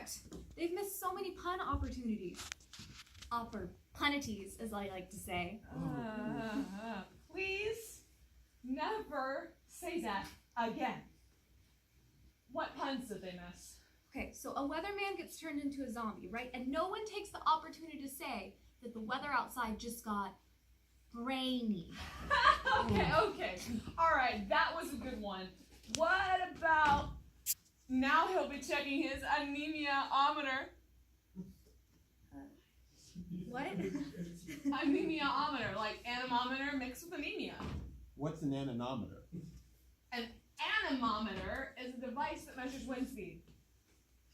script. They've missed so many pun opportunities. Punities, as I like to say. Please never say that again. What puns did they miss? Okay, so a weatherman gets turned into a zombie, right? And no one takes the opportunity to say that the weather outside just got brainy. Okay. All right, that was a good one. What about now he'll be checking his anemia-ometer? What? Anemia-ometer, like anemometer mixed with anemia. What's an anemometer? An anemometer is a device that measures wind speed.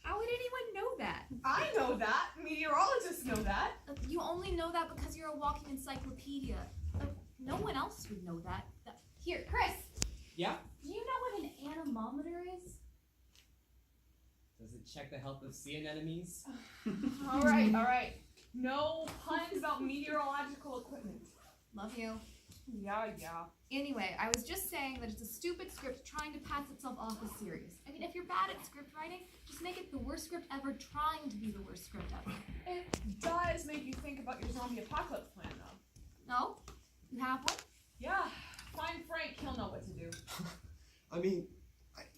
How would anyone know that? I know that. Meteorologists know that. You only know that because you're a walking encyclopedia. No one else would know that. Here, Chris. Yeah? Do you know what an anemometer is? Does it check the health of sea anemones? All right. No puns about meteorological equipment. Love you. Yeah. Anyway, I was just saying that it's a stupid script trying to pass itself off as serious. I mean, if you're bad at script writing, just make it the worst script ever trying to be the worst script ever. It does make you think about your zombie apocalypse plan, though. No? You have one? Yeah. Find Frank. He'll know what to do. I mean,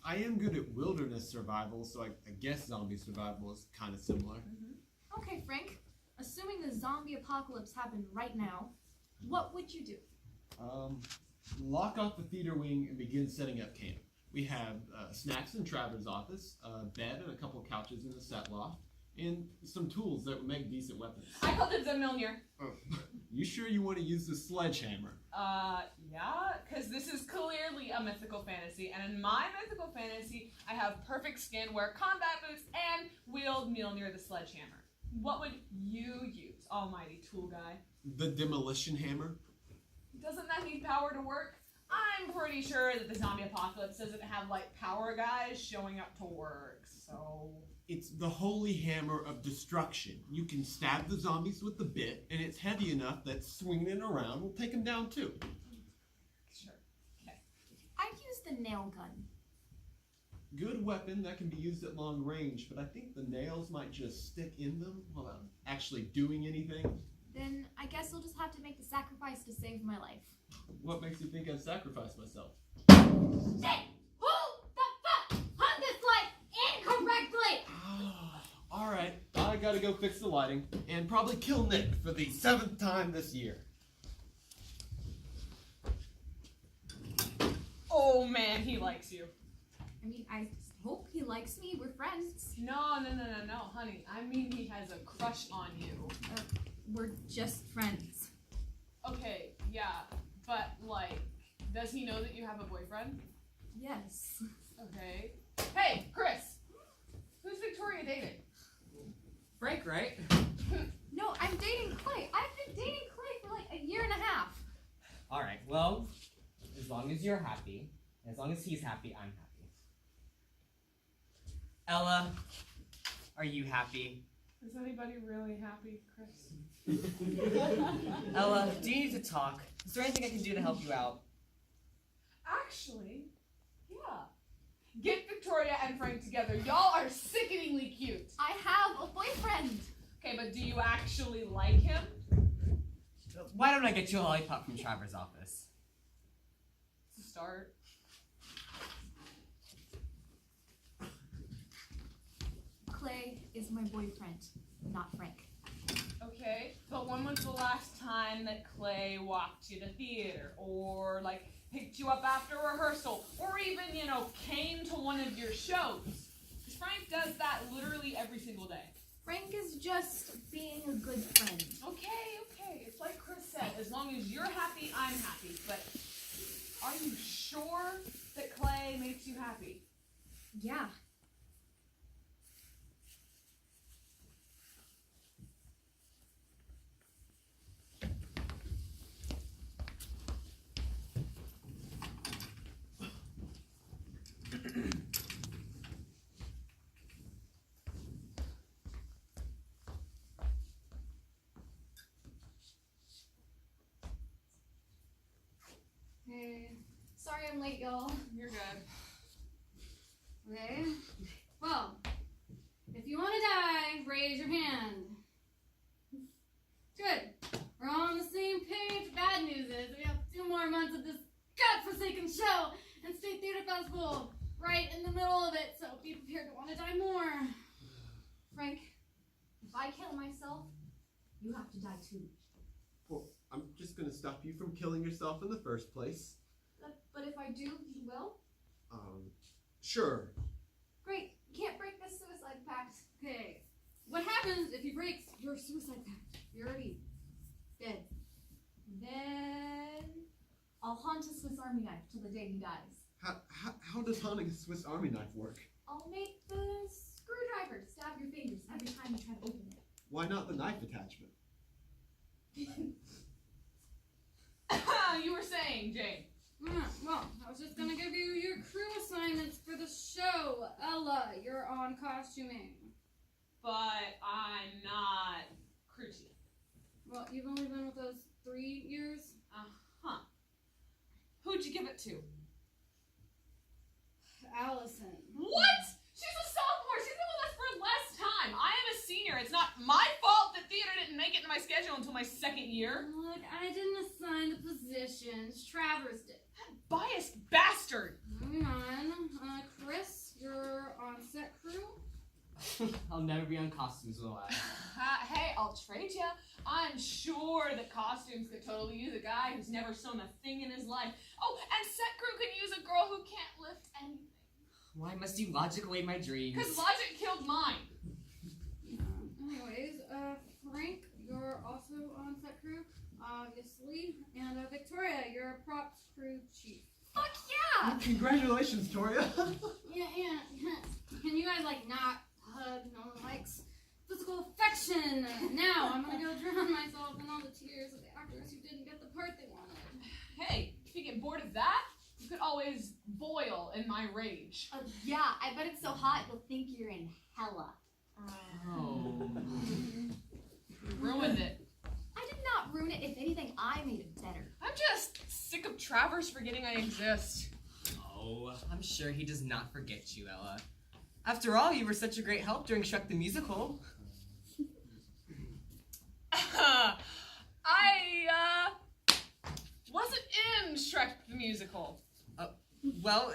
I am good at wilderness survival, so I guess zombie survival is kind of similar. Mm-hmm. Okay, Frank. Assuming the zombie apocalypse happened right now, what would you do? Lock off the theater wing and begin setting up camp. We have snacks in Traver's office, a bed and a couple couches in the set loft, and some tools that would make decent weapons. I called it Zemilnir. You sure you want to use the sledgehammer? Yeah, because this is clearly a mythical fantasy, and in my mythical fantasy, I have perfect skin, wear combat boots, and wield Mjolnir the sledgehammer. What would you use, almighty tool guy? The demolition hammer? Doesn't that need power to work? I'm pretty sure that the zombie apocalypse doesn't have, power guys showing up to work, so... It's the holy hammer of destruction. You can stab the zombies with the bit, and it's heavy enough that swinging it around will take them down too. Sure. Okay. I'd use the nail gun. Good weapon that can be used at long range, but I think the nails might just stick in them without actually doing anything. Then I guess you'll just have to make the sacrifice to save my life. What makes you think I'd sacrifice myself? Shit! Who the fuck hung this light incorrectly? Alright, I gotta go fix the lighting, and probably kill Nick for the 7th time this year. Oh man, he likes you. I mean, I hope he likes me. We're friends. No, honey. I mean he has a crush on you. We're just friends. Okay, yeah, but, does he know that you have a boyfriend? Yes. Okay. Hey, Chris! Who's Victoria dating? Frank, right? No, I'm dating Clay. I've been dating Clay for a year and a half. Alright, well, as long as you're happy, as long as he's happy, I'm happy. Ella, are you happy? Is anybody really happy, Chris? Ella, do you need to talk? Is there anything I can do to help you out? Actually, yeah. Get Victoria and Frank together. Y'all are sickeningly cute. I have a boyfriend. Okay, but do you actually like him? Why don't I get you a lollipop from Traver's office? To start. Clay is my boyfriend, not Frank. Okay, but when was the last time that Clay walked you to theater? Or, picked you up after rehearsal? Or even, came to one of your shows? Because Frank does that literally every single day. Frank is just being a good friend. Okay. It's like Chris said, as long as you're happy, I'm happy. But are you sure that Clay makes you happy? Yeah. Hey, sorry I'm late, y'all. You're good. Okay. Well, if you you want to die, raise your hand. Good. We're all on the same page. Bad news is we have 2 more months of this godforsaken show and State Theater Festival right in the middle of it, so be prepared to want to die more. Frank, if I kill myself, you have to die too. Well, I'm just gonna stop you from killing yourself in the first place. But if I do, you will? Sure. Great. You can't break this suicide pact. Okay. What happens if he breaks your suicide pact? You're already dead. Then I'll haunt a Swiss Army knife till the day he dies. How does haunting a Swiss Army knife work? I'll make the screwdriver stab your fingers every time you try to open it. Why not the knife attachment? You were saying, Jane. Well, I was just gonna give you your crew assignments for the show. Ella, you're on costuming. But I'm not crew chief. Well, you've only been with us 3 years. Uh-huh. Who'd you give it to? Allison. What? She's a sophomore. She's been with us for less time. I am a senior. It's not my fault that theater didn't make it in my schedule until my 2nd year. Look, I didn't assign the positions. Travers did. That biased bastard. Moving on. Chris, you're on set crew. I'll never be on costumes, will I? Hey, I'll trade ya. I'm sure that costumes could totally use a guy who's never sewn a thing in his life. Oh, and set crew could use a girl who can't lift anything. Why must you logic away my dreams? Because logic killed mine. Anyways, Frank, you're also on set crew, obviously. And Victoria, you're a props crew chief. Fuck yeah! Congratulations, Toria. Yeah. Can you guys, not hug? No one likes physical affection. Now I'm gonna go drown myself in all the tears of the actors who didn't get the part they wanted. Hey, if you get bored of that, you could always boil in my rage. Yeah, I bet it's so hot you'll think you're in hella. Oh. You ruined it. I did not ruin it. If anything, I made it better. I'm just sick of Travers forgetting I exist. Oh, I'm sure he does not forget you, Ella. After all, you were such a great help during Shrek the Musical. I wasn't in Shrek the Musical. Well,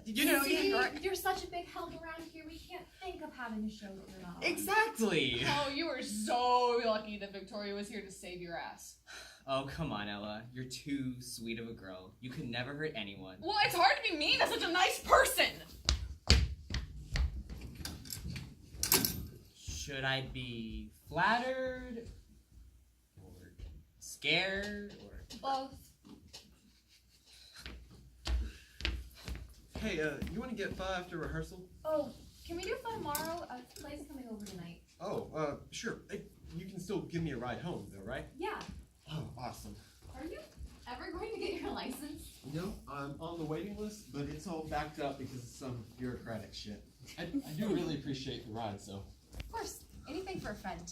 you know, See, you're you're such a big help around here. We can't think of having a show that you're not on. exactly. Oh, you were so lucky that Victoria was here to save your ass. Oh, come on, Ella. You're too sweet of a girl. You could never hurt anyone. Well, it's hard to be mean to such a nice person. Should I be flattered? Or scared? Or... Both. Hey, you want to get pho after rehearsal? Oh, can we do fun tomorrow? Clay's coming over tonight. Oh, sure. Hey, you can still give me a ride home, though, right? Yeah. Oh, awesome. Are you ever going to get your license? No, I'm on the waiting list, but it's all backed up because of some bureaucratic shit. I do really appreciate the ride, so. Of course. Anything for a friend.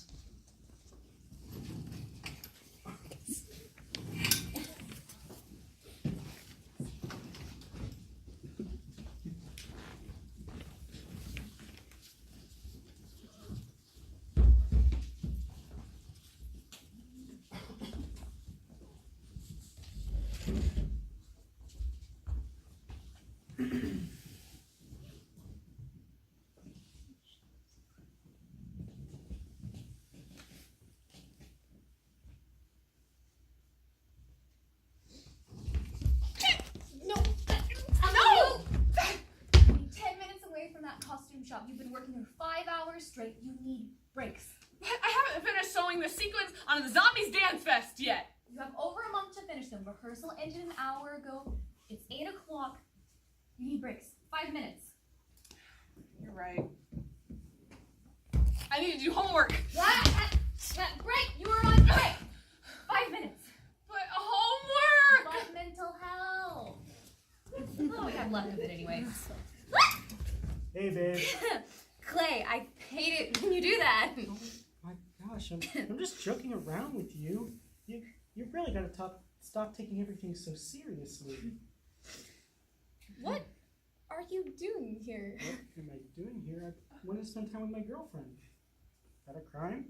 Shop. You've been working here 5 hours straight. You need breaks. What? I haven't finished sewing the sequins on the Zombies Dance Fest yet. You have over a month to finish them. Rehearsal ended an hour ago. It's 8 o'clock. You need breaks. 5 minutes. You're right. I need to do homework. Break! You were on break! 5 minutes. But homework! But mental health. Oh, we have left of it anyway. Hey, babe. Clay, I hate it when you do that. Oh my gosh, I'm just joking around with you. You really gotta stop taking everything so seriously. What are you doing here? What am I doing here? wanted to spend time with my girlfriend. Is that a crime?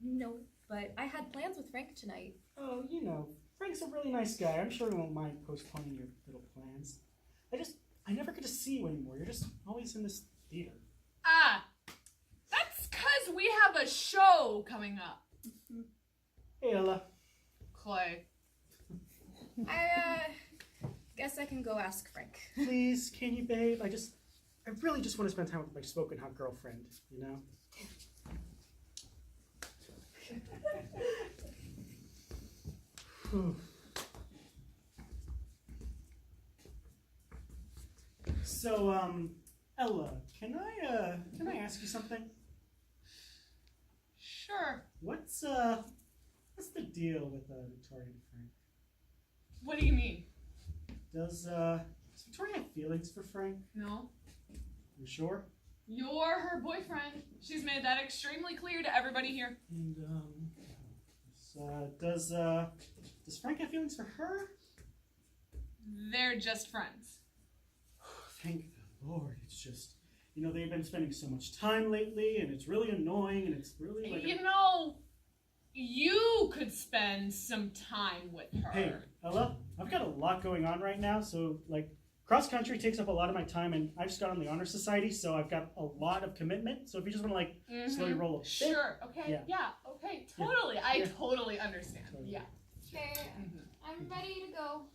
No, but I had plans with Frank tonight. Oh, you know, Frank's a really nice guy. I'm sure he won't mind postponing your little plans. I never get to see you anymore. You're just always in this theater. Ah, that's because we have a show coming up. Hey, Ella. Clay. I guess I can go ask Frank. Please, can you, babe? I really just want to spend time with my smoking hot girlfriend, you know? Whew. So, Ella, can I ask you something? Sure. What's the deal with Victoria and Frank? What do you mean? Does Victoria have feelings for Frank? No. You sure? You're her boyfriend. She's made that extremely clear to everybody here. And does Frank have feelings for her? They're just friends. Thank the Lord. It's just, you know, they've been spending so much time lately, and it's really annoying, and it's really like. You know, you could spend some time with her. Hey, Ella, I've got a lot going on right now, so like cross country takes up a lot of my time, and I just got on the honor society, so I've got a lot of commitment. So if you just want to like slowly roll a bit. Sure. Okay. Yeah. Okay. Totally. I Yeah. totally understand. Totally. Yeah. Okay, I'm ready to go.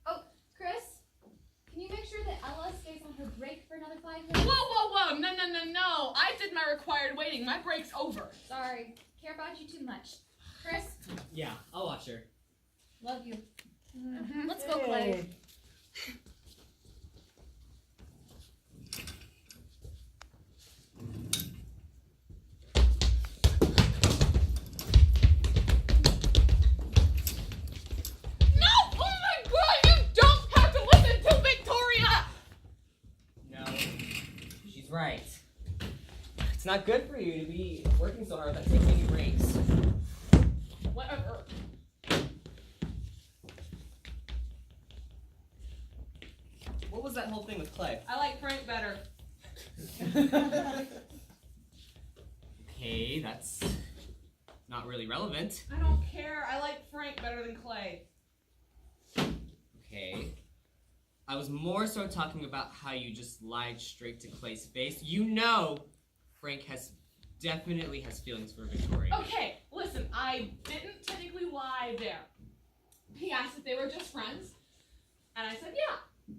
Oh, Chris, can you make sure that Ella stays on her break for another 5 minutes? Whoa! No! I did my required waiting. My break's over. Sorry, care about you too much. Chris, Yeah, I'll watch her. love you. Let's go, Clay. No! Oh my God! You don't have to listen to Victoria. No, she's right. It's not good for you to be working so hard without taking any breaks. Whatever. What was that whole thing with Clay? I like Frank better. Okay, that's not really relevant. I don't care. I like Frank better than Clay. Okay. I was more so talking about how you just lied straight to Clay's face. You know Frank definitely has feelings for Victoria. Okay, listen, I didn't technically lie there. He asked if they were just friends, and I said, yeah,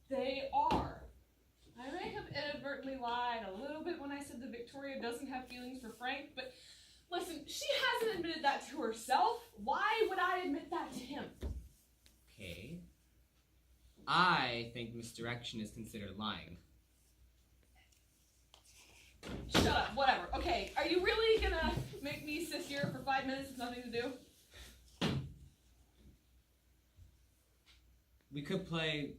they are. I may have inadvertently lied a little bit when I said that Victoria doesn't have feelings for Frank, but listen, she hasn't admitted that to herself. Why would I admit that to him? Okay. I think misdirection is considered lying. Shut up, whatever. Okay, are you really gonna make me sit here for 5 minutes with nothing to do? We could play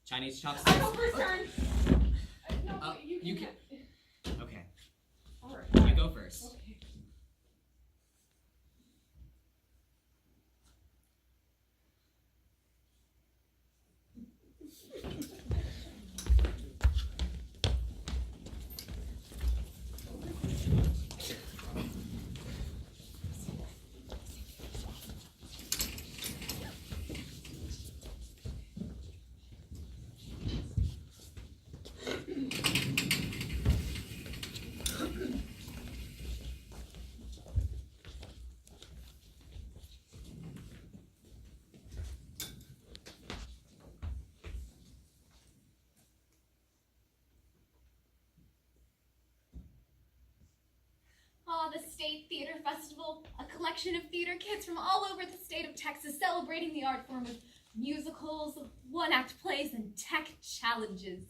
Chinese chopsticks. I go for a turn. No, wait, you can. can. Okay, Alright. you go first. Okay. The State Theater Festival, a collection of theater kids from all over the state of Texas celebrating the art form with musicals, one-act plays, and tech challenges.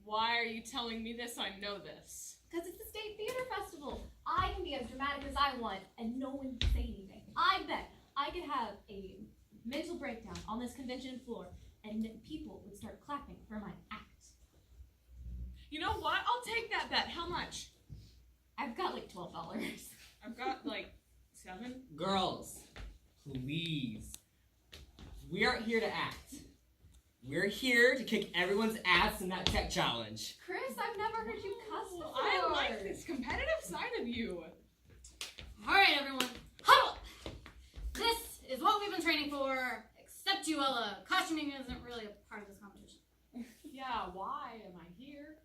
Why are you telling me this? I know this. Because it's the State Theater Festival. I can be as dramatic as I want, and no one can say anything. I bet I could have a mental breakdown on this convention floor, and people would start clapping for my act. You know what? I'll take that bet. How much? I've got like $12. I've got like 7. Girls, please. We aren't here to act. We're here to kick everyone's ass in that tech challenge. Chris, I've never heard you cuss before. I like this competitive side of you. Alright, everyone, huddle up! This is what we've been training for, except you, Ella. Costuming isn't really a part of this competition. Yeah, why am I here?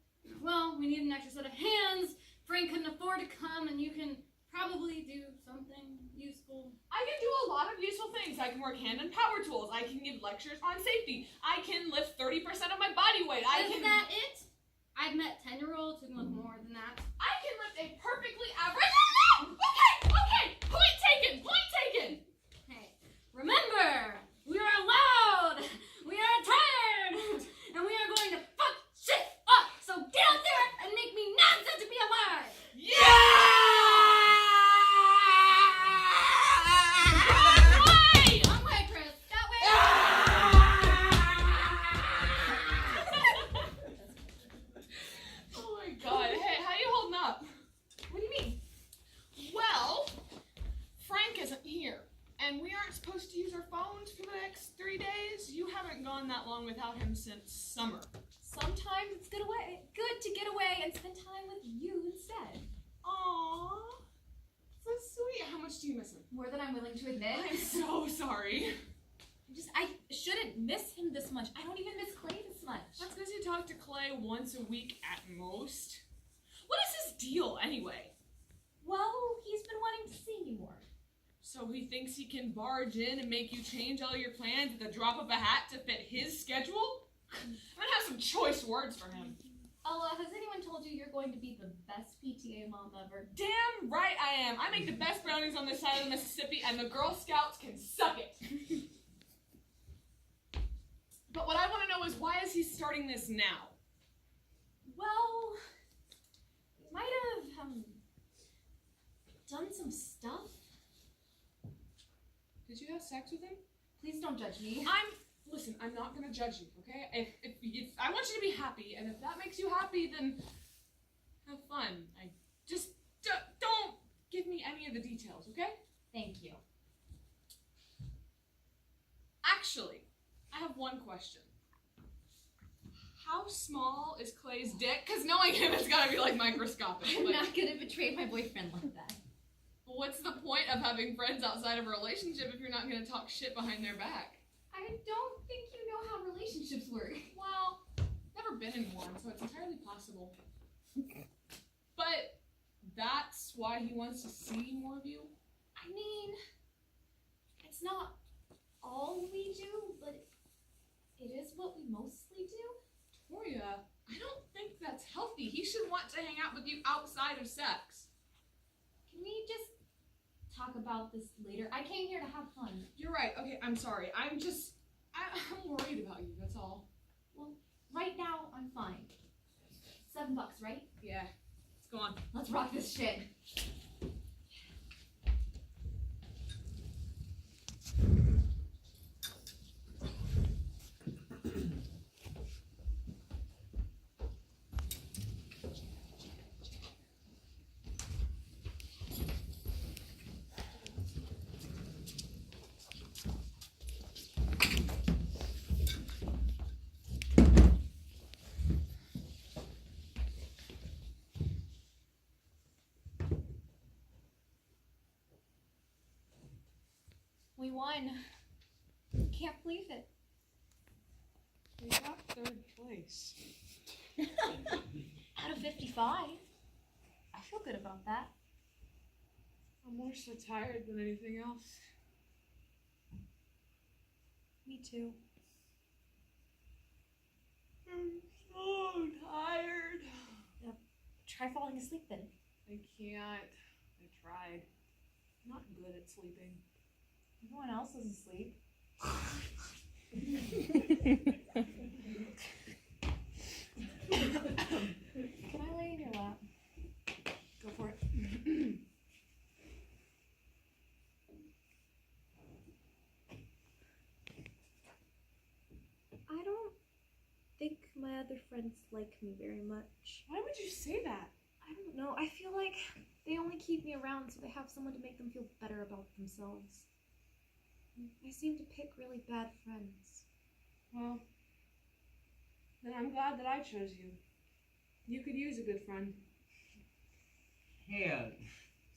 Well, we need an extra set of hands. Frank couldn't afford to come, and you can probably do something useful. I can do a lot of useful things. I can work hand and power tools. I can give lectures on safety. I can lift 30% of my body weight. Is that it? I've met 10-year-olds who can lift more than that. I can lift a perfectly average. Okay. Point taken. Hey, remember, we are loud, we are tired, and we are going to fuck shit up. So get out there and make me not sad to be alive. Wrong way, Chris. That way. Oh my god. Hey, how you holding up? What do you mean? Well, Frank isn't here, and we aren't supposed to use our phones for the next 3 days. You haven't gone that long without him since summer. Sometimes it's good to get away and spend time with you instead. Aww. So sweet. How much do you miss him? More than I'm willing to admit. I'm so sorry. I shouldn't miss him this much. I don't even miss Clay this much. That's because you talk to Clay once a week at most. What is his deal, anyway? Well, he's been wanting to see me more. So he thinks he can barge in and make you change all your plans at the drop of a hat to fit his schedule? I'm gonna have some choice words for him. Ella, has anyone told you you're going to be the best PTA mom ever? Damn right I am. I make the best brownies on this side of the Mississippi, and the Girl Scouts can suck it. But what I want to know is, why is he starting this now? Well, he might have done some stuff. Did you have sex with him? Please don't judge me. Listen, I'm not gonna judge you, okay? If I want you to be happy, and if that makes you happy, then have fun. I just don't give me any of the details, okay? Thank you. Actually, I have one question. How small is Clay's dick? Because knowing him, it's gotta be like microscopic. I'm Like, not gonna betray my boyfriend like that. what's the point of having friends outside of a relationship if you're not gonna talk shit behind their back? I don't think you know how relationships work. Well, never been in one, so it's entirely possible. But that's why he wants to see more of you? I mean, it's not all we do, but it is what we mostly do. Toria, I don't think that's healthy. He should want to hang out with you outside of sex. Can we just talk about this later? I came here to have fun. You're right. Okay, I'm sorry. I'm worried about you, that's all. Well, right now, I'm fine. $7, right? Yeah. Let's go on. Let's rock this shit. We won. Can't believe it. We got 3rd place. Out of 55. I feel good about that. I'm more so tired than anything else. Me too. I'm so tired. Try falling asleep then. I can't. I tried. I'm not good at sleeping. Everyone else is asleep. Can I lay in your lap? Go for it. I don't think my other friends like me very much. Why would you say that? I don't know. I feel like they only keep me around so they have someone to make them feel better about themselves. I seem to pick really bad friends. Well, Then I'm glad that I chose you. You could use a good friend. Hey,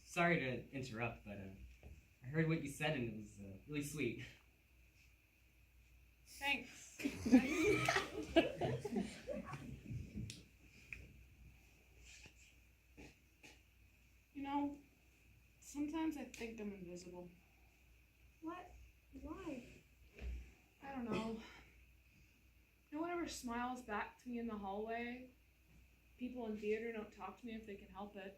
sorry to interrupt, but I heard what you said and it was really sweet. Thanks. You know, sometimes I think I'm invisible. What? Why? I don't know. No one ever smiles back to me in the hallway. People in theater don't talk to me if they can help it.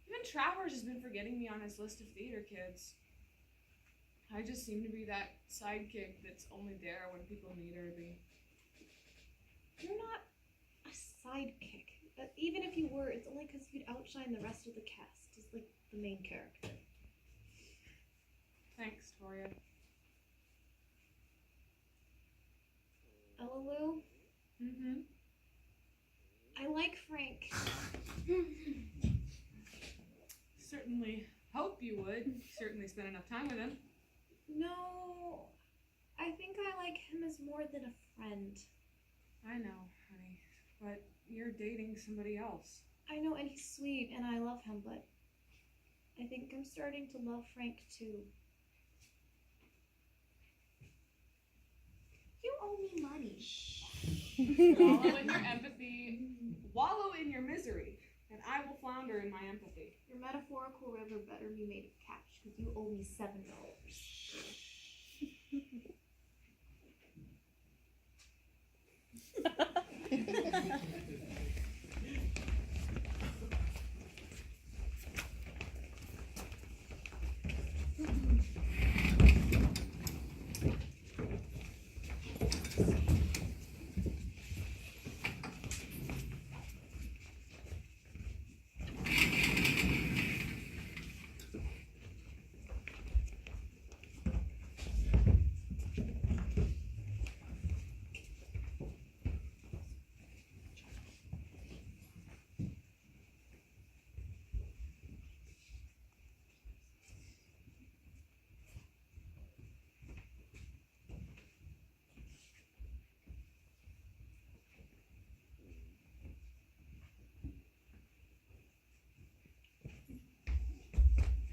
Even Travers has been forgetting me on his list of theater kids. I just seem to be that sidekick that's only there when people need her to be. You're not a sidekick. But even if you were, it's only because you'd outshine the rest of the cast as like the main character. Thanks, Toria. Ella Lou, Mm-hmm. I like Frank. Certainly hope you would. Certainly spend enough time with him. No, I think I like him as more than a friend. I know, honey. But you're dating somebody else. I know, and he's sweet, and I love him, but I think I'm starting to love Frank too. You owe me money. Wallow in your empathy. Wallow in your misery. And I will flounder in my empathy. Your metaphorical river better be made of cash, because you owe me $7.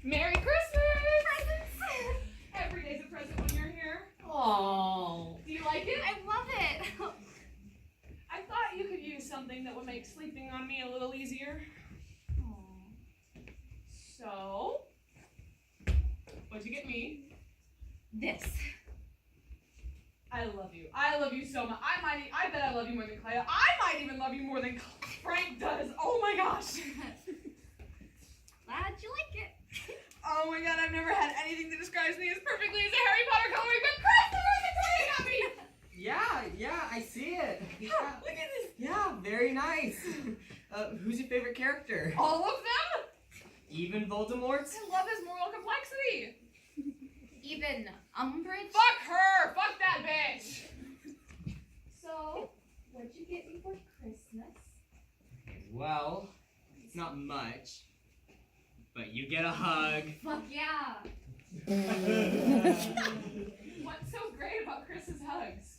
Merry Christmas! Presents! Every day's a present when you're here. Oh, Do you like it? I love it. I thought you could use something that would make sleeping on me a little easier. So, what'd you get me? This. I love you. I love you so much. I bet I love you more than Clea. I might even love you more than Frank does. Oh my gosh. Glad you like it. Oh my god, I've never had anything that describes me as perfectly as a Harry Potter coloring book. Chris, the Victoria got me! Yeah, I see it. Yeah, Look at this. yeah, very nice. Who's your favorite character? All of them? Even Voldemort? I love his moral complexity. Even Umbridge. Fuck her! Fuck that bitch! So, what'd you get me for Christmas? Well, it's not much, but you get a hug. Fuck yeah. What's so great about Chris's hugs?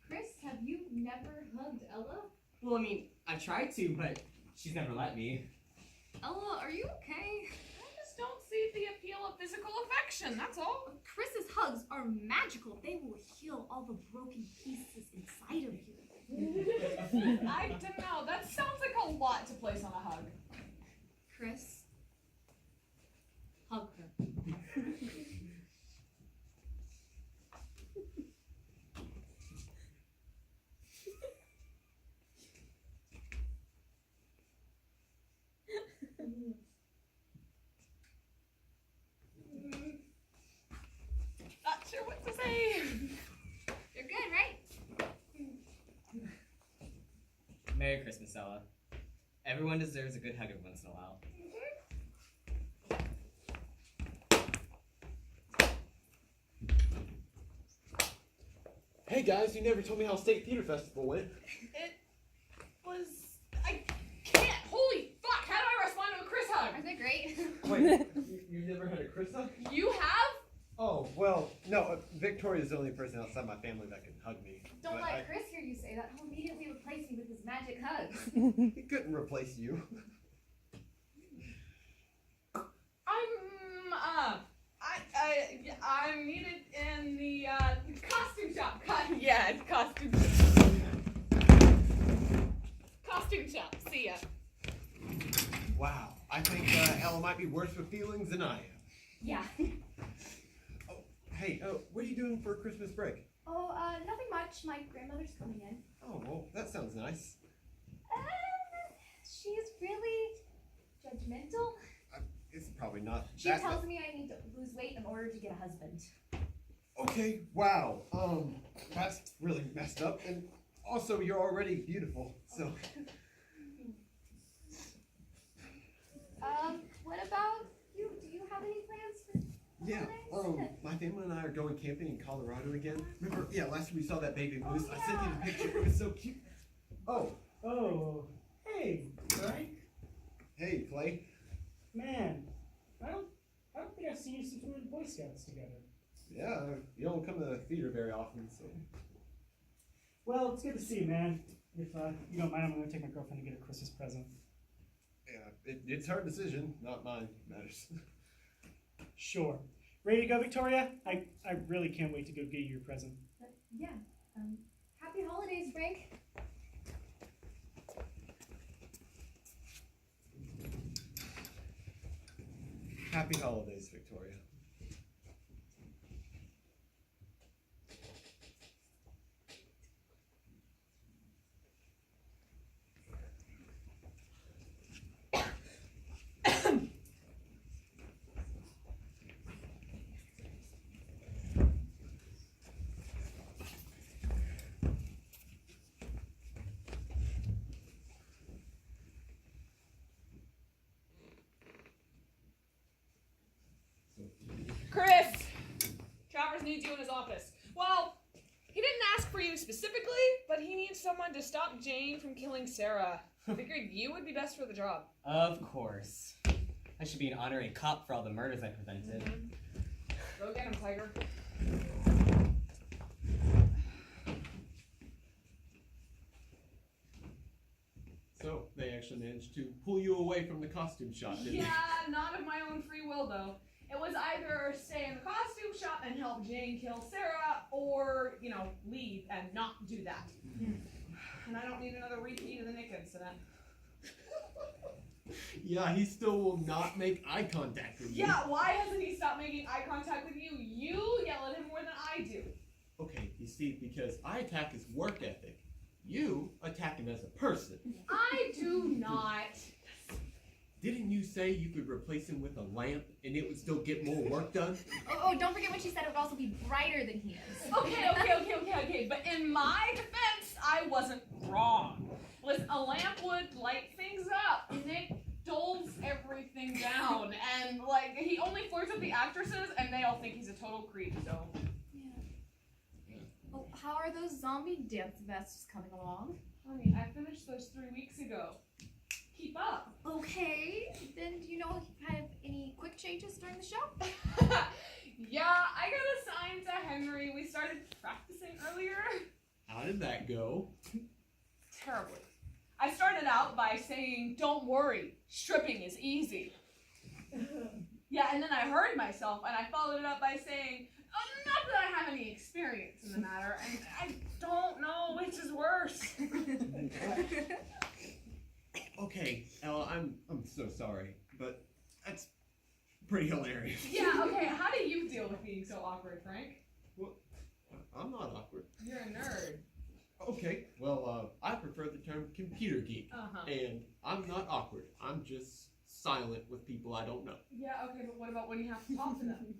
Chris, have you never hugged Ella? Well, I mean, I've tried to, but she's never let me. Ella, are you okay? I just don't see the appeal of physical affection, that's all. Chris's hugs are magical. They will heal all the broken pieces inside of you. I don't know. That sounds like a lot to place on a hug. Chris, hug her. Not sure what to say. You're good, right? Merry Christmas, Ella. Everyone deserves a good hug every once in a while. Hey guys, you never told me how State Theater Festival went. It was... I can't. Holy fuck. How do I respond to a Chris hug? Aren't they great? Wait, you never had a Chris hug? You have? Oh, well, no, Victoria's the only person outside my family that can hug me. Don't But let Chris hear you say that. He'll immediately replace me with his magic hugs. He couldn't replace you. I'm needed in the costume shop. Yeah, it's costume. Costume shop. See ya. Wow, I think Ella might be worse with feelings than I am. Yeah. Oh, hey, what are you doing for Christmas break? Oh, nothing much. My grandmother's coming in. Oh, well, that sounds nice. She's really judgmental. It's probably not. She tells me I need to lose weight in order to get a husband. Okay, wow. That's really messed up. And also, you're already beautiful, so. What about you? Do you have any plans for Yeah, holidays? my family and I are going camping in Colorado again. Remember, last time we saw that baby moose, Oh, I sent you the picture. It was so cute. Oh, Oh, hey, Frank. hey, Clay. Man, I don't think I've seen you since we were in Boy Scouts together. Yeah, you don't come to the theater very often, so. Well, it's good to see you, man. If you don't mind, I'm gonna take my girlfriend to get a Christmas present. Yeah, it's her decision, not mine. Matters. Sure. Ready to go, Victoria? I really can't wait to go get you your present. Yeah. Happy holidays, Frank. Happy holidays, Victoria. Chris! Travers needs you in his office. Well, he didn't ask for you specifically, but he needs someone to stop Jane from killing Sarah. I figured you would be best for the job. Of course. I should be an honorary cop for all the murders I prevented. Go get him, Tiger. So they actually managed to pull you away from the costume shop, didn't they? Yeah, not of my own free will, though. It was either stay in the costume shop and help Jane kill Sarah, or, leave and not do that. And I don't need another repeat of the Nick incident. Yeah, he still will not make eye contact with you. Yeah, why hasn't he stopped making eye contact with you? You yell at him more than I do. Okay, you see, because I attack his work ethic. You attack him as a person. I do not. Didn't you say you could replace him with a lamp and it would still get more work done? Oh, don't forget when she said it would also be brighter than he is. Okay. But in my defense, I wasn't wrong. Listen, a lamp would light things up. Nick dulls everything down. And, he only flirts with the actresses, and they all think he's a total creep, so. Yeah. Oh, how are those zombie dance vests coming along? Honey, I finished those 3 weeks ago. Keep up. Okay, then do you know if you have any quick changes during the show? Yeah, I got assigned to Henry. We started practicing earlier. How did that go? Terribly. I started out by saying, "Don't worry, stripping is easy." Yeah, and then I heard myself, and I followed it up by saying, not that I have any experience in the matter, and I don't know which is worse. Okay, Ella, I'm so sorry, but that's pretty hilarious. Yeah, okay, how do you deal with being so awkward, Frank? Well, I'm not awkward. You're a nerd. Okay, well, I prefer the term computer geek, Uh-huh. and I'm not awkward. I'm just silent with people I don't know. Yeah, okay, but what about when you have to talk to them?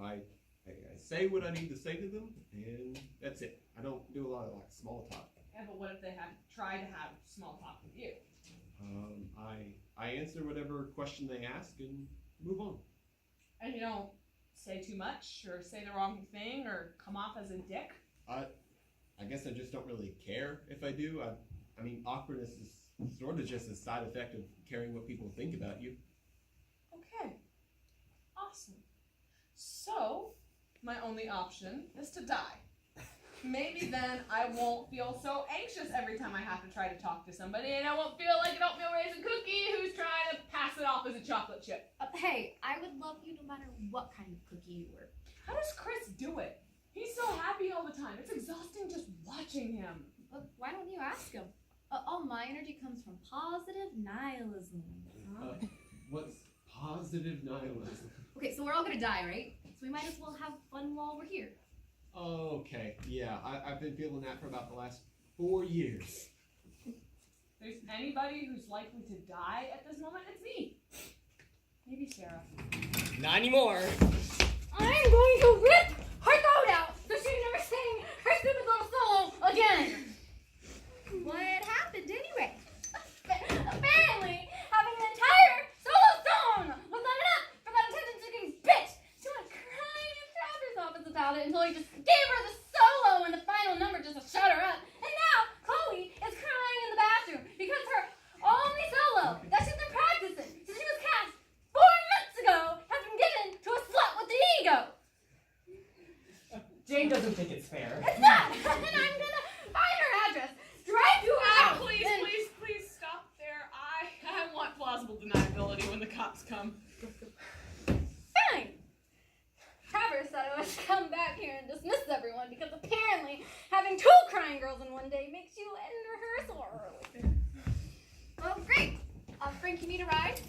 I say what I need to say to them, and that's it. I don't do a lot of small talk. Yeah, but what if they try to have small talk with you? I answer whatever question they ask and move on. And you don't say too much, or say the wrong thing, or come off as a dick? I guess I just don't really care if I do. I mean, awkwardness is sort of just a side effect of caring what people think about you. Okay. Awesome. So, my only option is to die. Maybe then I won't feel so anxious every time I have to try to talk to somebody, and I won't feel like an oatmeal raisin cookie who's trying to pass it off as a chocolate chip. Hey, I would love you no matter what kind of cookie you were. How does Chris do it? He's so happy all the time. It's exhausting just watching him. Why don't you ask him? All my energy comes from positive nihilism. What's positive nihilism? Okay, so we're all gonna die, right? So we might as well have fun while we're here. Okay, yeah, I've been feeling that for about the last 4 years. If there's anybody who's likely to die at this moment, it's me. Maybe Sarah. Not anymore. I'm going to rip her throat out so she never sing her stupid little solo again. What happened anyway? Apparently, having an entire solo song was not enough for that attention-seeking bitch. She went crying in Travis' office about it until he just gave her the solo in the final number just to shut her up. And now Chloe is crying in the bathroom because her only solo that she's been practicing since she was cast 4 months ago has been given to a slut with the ego. Jane doesn't think it's fair. It's not, and I'm gonna find her address, drive you out. Please, and- please stop there. I want plausible deniability when the cops come. Fine. Travers said I was to come back here and dismiss everyone because apparently having 2 crying girls in one day makes you end rehearsal early. Well, great. Frank, you need a ride?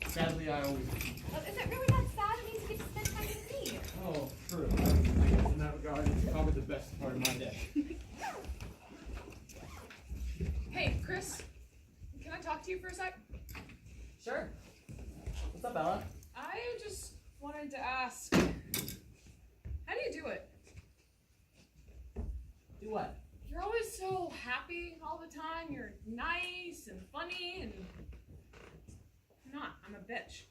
Sadly, I always. Is it really that sad? It means you get to spend time with me. Oh, true. I guess in that regard, it's probably the best part of my day. Hey, Chris, can I talk to you for a sec? Sure. What's up, Ella? I just wanted to ask, how do you do it? Do what? You're always so happy all the time. You're nice and funny, and I'm not. I'm a bitch.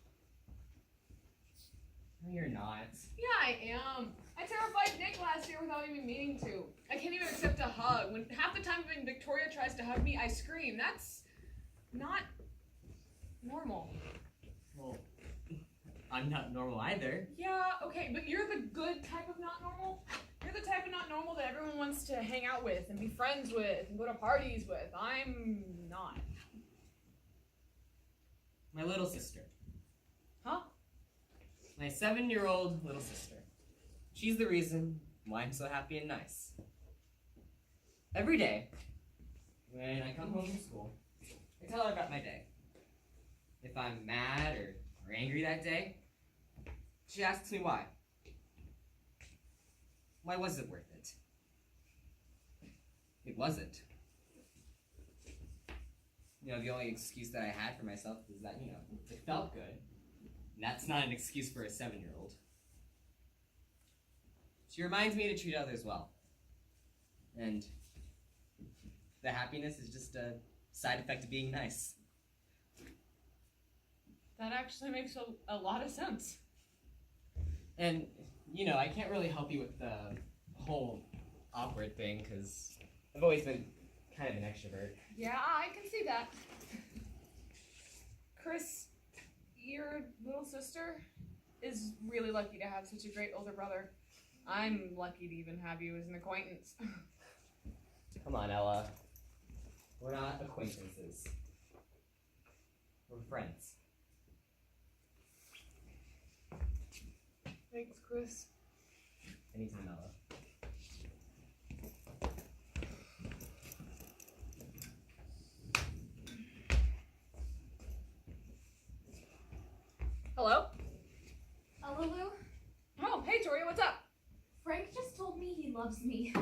No, you're not. Yeah, I am. I terrified Nick last year without even meaning to. I can't even accept a hug. When half the time when Victoria tries to hug me, I scream. That's not normal. Well, I'm not normal either. Yeah, okay, but you're the good type of not normal. You're the type of not normal that everyone wants to hang out with and be friends with and go to parties with. I'm not. My little sister. Huh? My 7-year-old little sister. She's the reason why I'm so happy and nice. Every day, when I come home from school, I tell her about my day. If I'm mad or angry that day, she asks me why. Why was it worth it? It wasn't. You know, the only excuse that I had for myself is that, you know, it felt good. And that's not an excuse for a 7-year-old. She reminds me to treat others well. And the happiness is just a side effect of being nice. That actually makes a lot of sense. And, you know, I can't really help you with the whole awkward thing, because I've always been kind of an extrovert. Yeah, I can see that. Chris, your little sister is really lucky to have such a great older brother. I'm lucky to even have you as an acquaintance. Come on, Ella. We're not acquaintances. We're friends. Thanks, Chris. Anytime, Ella. Hello? Lulu, Oh, hey, Tori, what's up? Frank just told me he loves me.